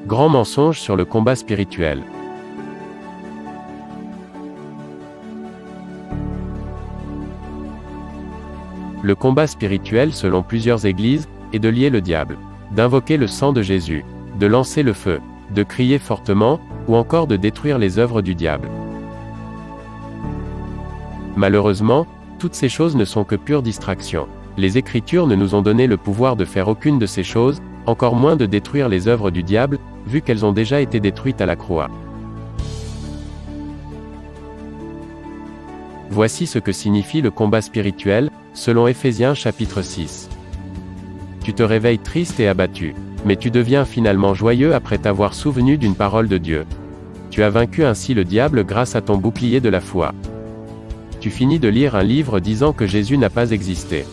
Grand mensonge sur le combat spirituel. Le combat spirituel selon plusieurs églises, est de lier le diable, d'invoquer le sang de Jésus, de lancer le feu, de crier fortement, ou encore de détruire les œuvres du diable. Malheureusement, toutes ces choses ne sont que pure distraction. Les Écritures ne nous ont donné le pouvoir de faire aucune de ces choses, encore moins de détruire les œuvres du diable, vu qu'elles ont déjà été détruites à la croix. Voici ce que signifie le combat spirituel, selon Éphésiens chapitre 6. Tu te réveilles triste et abattu, mais tu deviens finalement joyeux après t'avoir souvenu d'une parole de Dieu. Tu as vaincu ainsi le diable grâce à ton bouclier de la foi. Tu finis de lire un livre disant que Jésus n'a pas existé.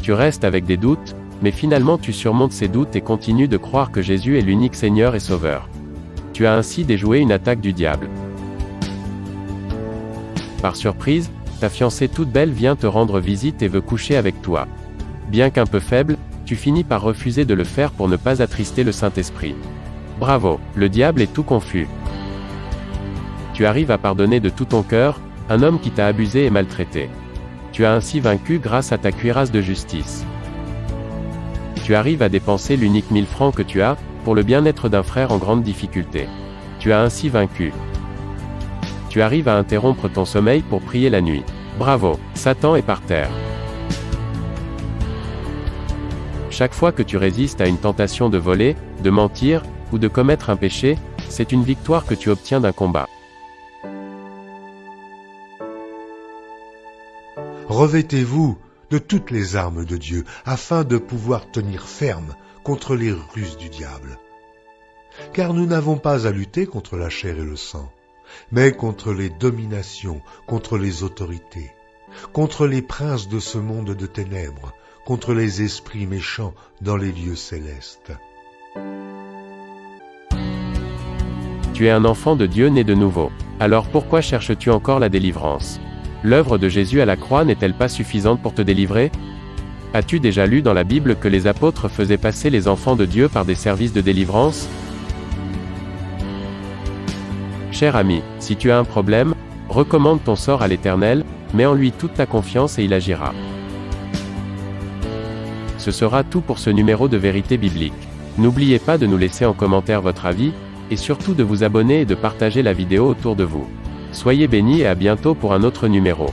Tu restes avec des doutes, mais finalement tu surmontes ces doutes et continues de croire que Jésus est l'unique Seigneur et Sauveur. Tu as ainsi déjoué une attaque du diable. Par surprise, ta fiancée toute belle vient te rendre visite et veut coucher avec toi. Bien qu'un peu faible, tu finis par refuser de le faire pour ne pas attrister le Saint-Esprit. Bravo, le diable est tout confus. Tu arrives à pardonner de tout ton cœur un homme qui t'a abusé et maltraité. Tu as ainsi vaincu grâce à ta cuirasse de justice. Tu arrives à dépenser l'unique 1000 francs que tu as, pour le bien-être d'un frère en grande difficulté. Tu as ainsi vaincu. Tu arrives à interrompre ton sommeil pour prier la nuit. Bravo, Satan est par terre. Chaque fois que tu résistes à une tentation de voler, de mentir, ou de commettre un péché, c'est une victoire que tu obtiens d'un combat. Revêtez-vous de toutes les armes de Dieu, afin de pouvoir tenir ferme contre les ruses du diable. Car nous n'avons pas à lutter contre la chair et le sang, mais contre les dominations, contre les autorités, contre les princes de ce monde de ténèbres, contre les esprits méchants dans les lieux célestes. Tu es un enfant de Dieu né de nouveau. Alors pourquoi cherches-tu encore la délivrance ? L'œuvre de Jésus à la croix n'est-elle pas suffisante pour te délivrer ? As-tu déjà lu dans la Bible que les apôtres faisaient passer les enfants de Dieu par des services de délivrance ? Cher ami, si tu as un problème, recommande ton sort à l'Éternel, mets en lui toute ta confiance et il agira. Ce sera tout pour ce numéro de Vérité Biblique. N'oubliez pas de nous laisser en commentaire votre avis, et surtout de vous abonner et de partager la vidéo autour de vous. Soyez bénis et à bientôt pour un autre numéro.